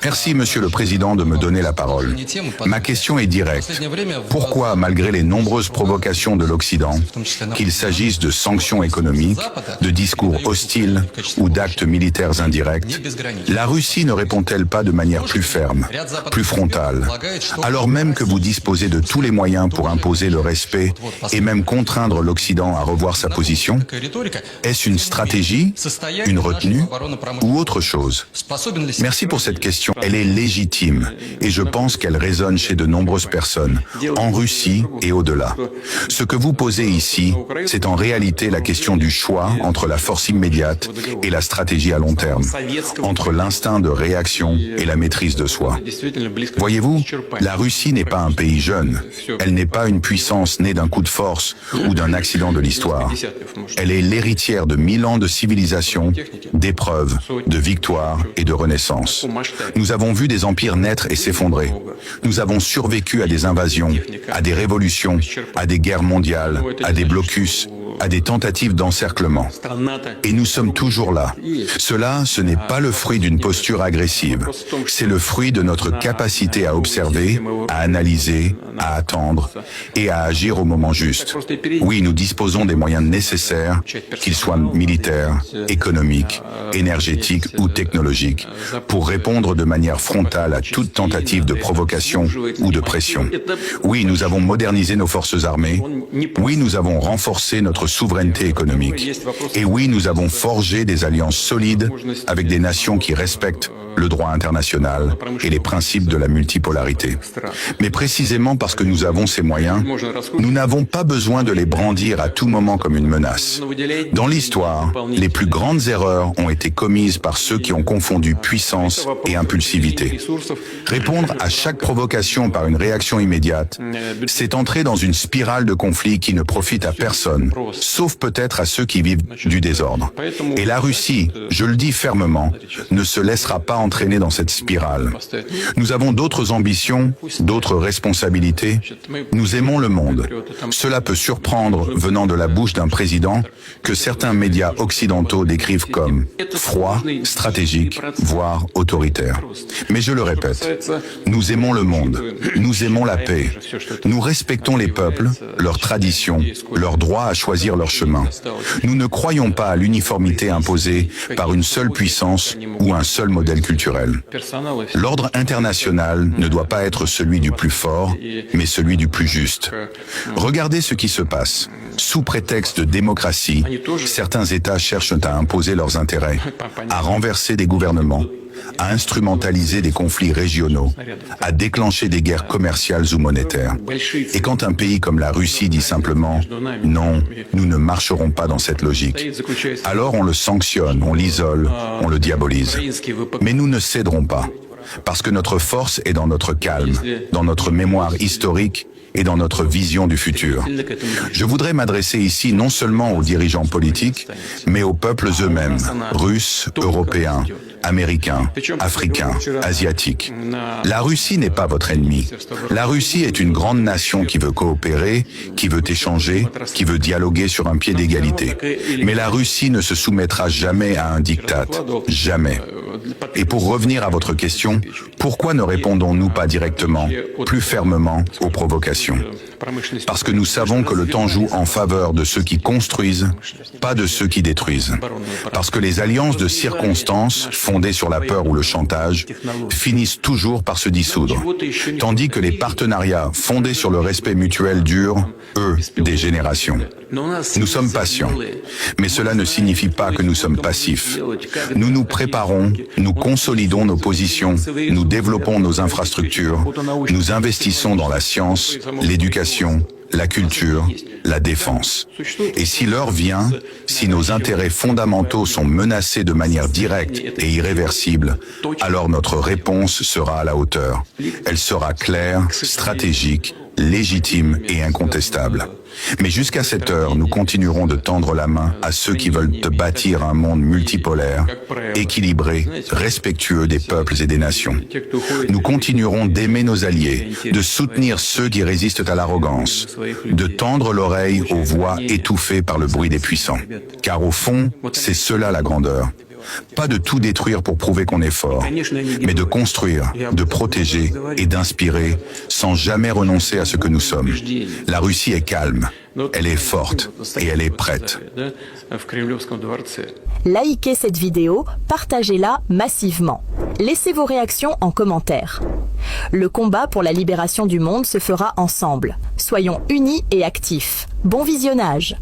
Merci, Monsieur le Président, de me donner la parole. Ma question est directe. Pourquoi, malgré les nombreuses provocations de l'Occident, qu'il s'agisse de sanctions économiques, de discours hostiles ou d'actes militaires indirects, la Russie ne répond-elle pas de manière plus ferme, plus frontale, alors même que vous disposez de tous les moyens pour imposer le respect et même contraindre l'Occident à revoir sa position? Est-ce une stratégie, une retenue ou autre chose? Merci pour cette question. Elle est légitime et je pense qu'elle résonne chez de nombreuses personnes, en Russie et au-delà. Ce que vous posez ici, c'est en réalité la question du choix entre la force immédiate et la stratégie à long terme, entre l'instinct de réaction et la maîtrise de soi. Voyez-vous, la Russie n'est pas un pays jeune. Elle n'est pas une puissance née d'un coup de force ou d'un accident de l'histoire. Elle est l'héritière de 1000 ans de civilisation, d'épreuves, de victoires et de renaissance. Nous avons vu des empires naître et s'effondrer. Nous avons survécu à des invasions, à des révolutions, à des guerres mondiales, à des blocus, à des tentatives d'encerclement. Et nous sommes toujours là. Cela, ce n'est pas le fruit d'une posture agressive. C'est le fruit de notre capacité à observer, à analyser, à attendre et à agir au moment juste. Oui, nous disposons des moyens nécessaires, qu'ils soient militaires, économiques, énergétiques ou technologiques, pour répondre de manière frontale à toute tentative de provocation ou de pression. Oui, nous avons modernisé nos forces armées. Oui, nous avons renforcé notre souveraineté économique. Et oui, nous avons forgé des alliances solides avec des nations qui respectent le droit international et les principes de la multipolarité. Mais précisément parce que nous avons ces moyens, nous n'avons pas besoin de les brandir à tout moment comme une menace. Dans l'histoire, les plus grandes erreurs ont été commises par ceux qui ont confondu puissance et impulsivité. Répondre à chaque provocation par une réaction immédiate, c'est entrer dans une spirale de conflit qui ne profite à personne, sauf peut-être à ceux qui vivent du désordre. Et la Russie, je le dis fermement, ne se laissera pas entraîner dans cette spirale. Nous avons d'autres ambitions, d'autres responsabilités. Nous aimons le monde. Cela peut surprendre venant de la bouche d'un président que certains médias occidentaux décrivent comme froid, stratégique, voire autoritaire. Mais je le répète, nous aimons le monde, nous aimons la paix, nous respectons les peuples, leurs traditions, leur droit à choisir leur chemin. Nous ne croyons pas à l'uniformité imposée par une seule puissance ou un seul modèle culturel. L'ordre international ne doit pas être celui du plus fort, mais celui du plus juste. Regardez ce qui se passe. Sous prétexte de démocratie, certains États cherchent à imposer leurs intérêts, à renverser des gouvernements, à instrumentaliser des conflits régionaux, à déclencher des guerres commerciales ou monétaires. Et quand un pays comme la Russie dit simplement « non, nous ne marcherons pas dans cette logique », alors on le sanctionne, on l'isole, on le diabolise. Mais nous ne céderons pas, parce que notre force est dans notre calme, dans notre mémoire historique et dans notre vision du futur. Je voudrais m'adresser ici non seulement aux dirigeants politiques, mais aux peuples eux-mêmes, russes, européens, américains, africains, asiatiques. La Russie n'est pas votre ennemi. La Russie est une grande nation qui veut coopérer, qui veut échanger, qui veut dialoguer sur un pied d'égalité. Mais la Russie ne se soumettra jamais à un diktat. Jamais. Et pour revenir à votre question, pourquoi ne répondons-nous pas directement, plus fermement, aux provocations? Parce que nous savons que le temps joue en faveur de ceux qui construisent, pas de ceux qui détruisent. Parce que les alliances de circonstances, fondées sur la peur ou le chantage, finissent toujours par se dissoudre. Tandis que les partenariats fondés sur le respect mutuel durent, eux, des générations. Nous sommes patients, mais cela ne signifie pas que nous sommes passifs. Nous nous préparons, nous consolidons nos positions, nous développons nos infrastructures, nous investissons dans la science, l'éducation, la culture, la défense. Et si l'heure vient, si nos intérêts fondamentaux sont menacés de manière directe et irréversible, alors notre réponse sera à la hauteur. Elle sera claire, stratégique, légitime et incontestable. Mais jusqu'à cette heure, nous continuerons de tendre la main à ceux qui veulent bâtir un monde multipolaire, équilibré, respectueux des peuples et des nations. Nous continuerons d'aimer nos alliés, de soutenir ceux qui résistent à l'arrogance, de tendre l'oreille aux voix étouffées par le bruit des puissants. Car au fond, c'est cela la grandeur. pas de tout détruire pour prouver qu'on est fort, mais de construire, de protéger et d'inspirer sans jamais renoncer à ce que nous sommes. La Russie est calme, elle est forte et elle est prête. Likez cette vidéo, partagez-la massivement. Laissez vos réactions en commentaire. Le combat pour la libération du monde se fera ensemble. Soyons unis et actifs. Bon visionnage!